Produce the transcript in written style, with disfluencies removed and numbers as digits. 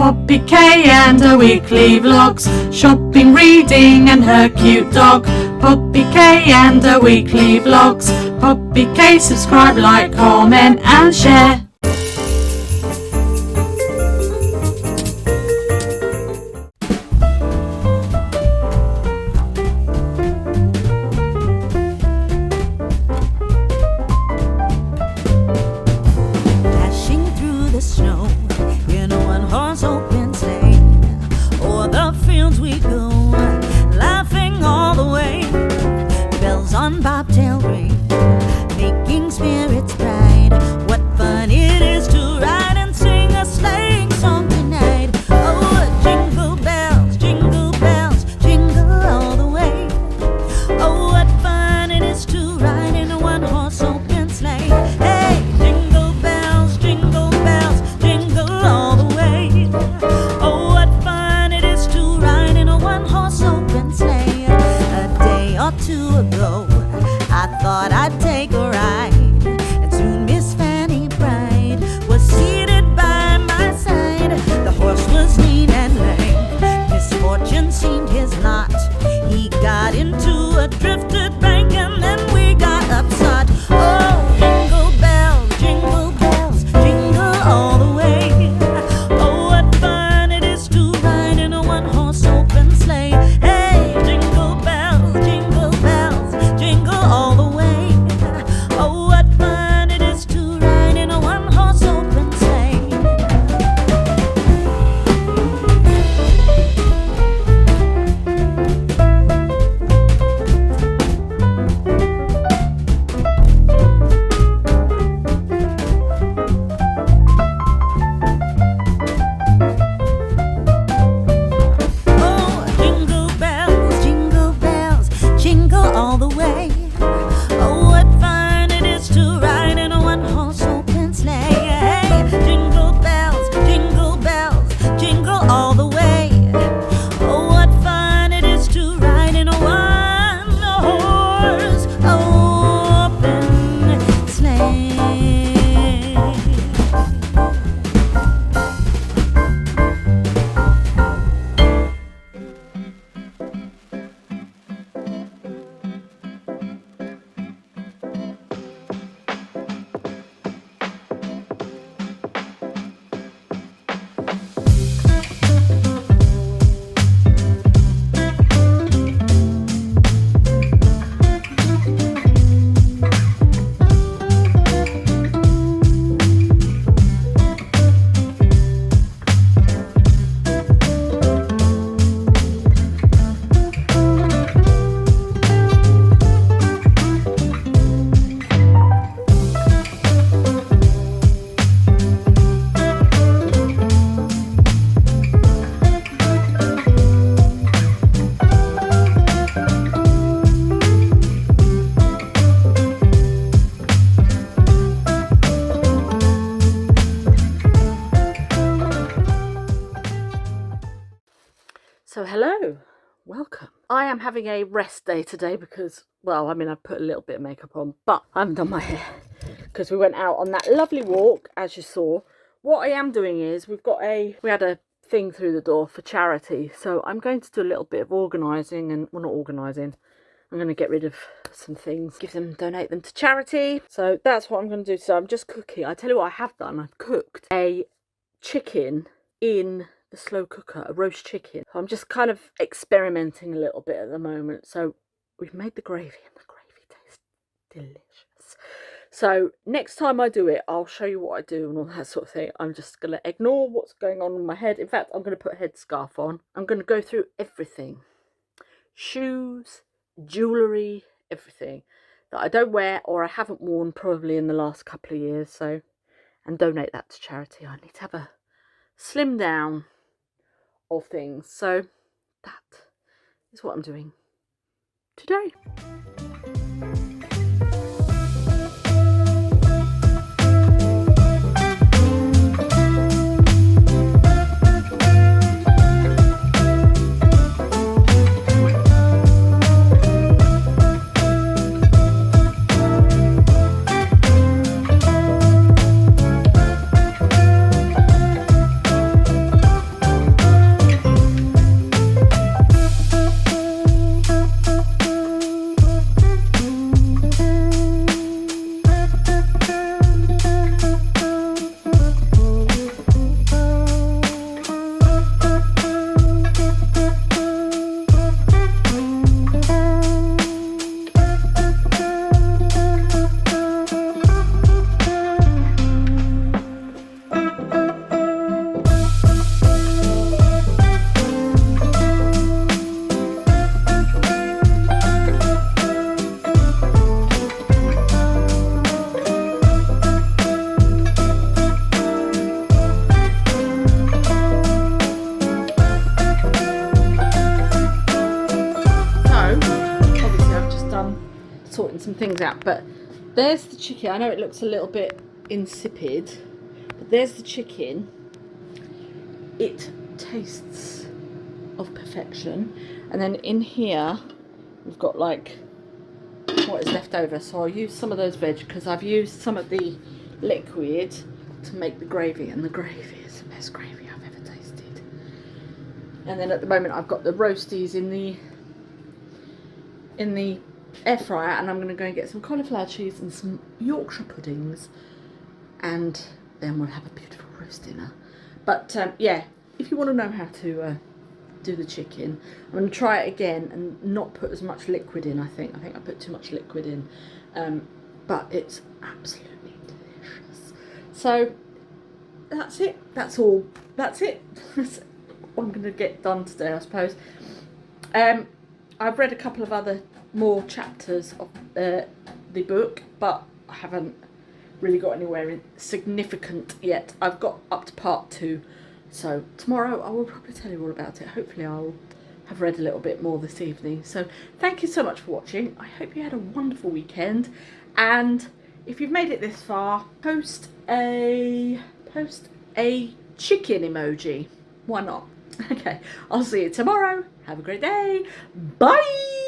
Poppy K and her weekly vlogs, shopping, reading and her cute dog. Poppy K and her weekly vlogs. Poppy K, subscribe, like, comment and share. So hello, welcome. I am having a rest day today because, well, I mean, I put a little bit of makeup on, but I haven't done my hair because we went out on that lovely walk, as you saw. What I am doing is we had a thing through the door for charity, so I'm going to do a little bit of organising and, well, not organising. I'm going to get rid of some things, donate them to charity. So that's what I'm going to do. So I'm just cooking. I tell you what I have done. I've cooked a chicken in the slow cooker, a roast chicken. So I'm just kind of experimenting a little bit at the moment. So we've made the gravy and the gravy tastes delicious. So next time I do it, I'll show you what I do and all that sort of thing. I'm just going to ignore what's going on in my head. In fact, I'm going to put a headscarf on. I'm going to go through everything. Shoes, jewellery, everything that I don't wear or I haven't worn probably in the last couple of years. So, and donate that to charity. I need to have a slim down of things. So that is what I'm doing today. some things out. But there's the chicken. I know it looks a little bit insipid, but there's the chicken. It tastes of perfection. And then in here we've got like what is left over, so I'll use some of those veg because I've used some of the liquid to make the gravy, and the gravy is the best gravy I've ever tasted. And then at the moment I've got the roasties in the air fryer, and I'm going to go and get some cauliflower cheese and some Yorkshire puddings, and then we'll have a beautiful roast dinner. But yeah, if you want to know how to do the chicken, I'm going to try it again and not put as much liquid in. I think I put too much liquid in, but it's absolutely delicious. So that's it. That's all. That's it. That's what I'm going to get done today, I suppose. I've read a couple of other more chapters of the book, but I haven't really got anywhere significant yet. I've got up to part 2. So tomorrow I will probably tell you all about it. Hopefully I'll have read a little bit more this evening. So thank you so much for watching. I hope you had a wonderful weekend. And if you've made it this far, post a chicken emoji. Why not? Okay, I'll see you tomorrow. Have a great day. Bye.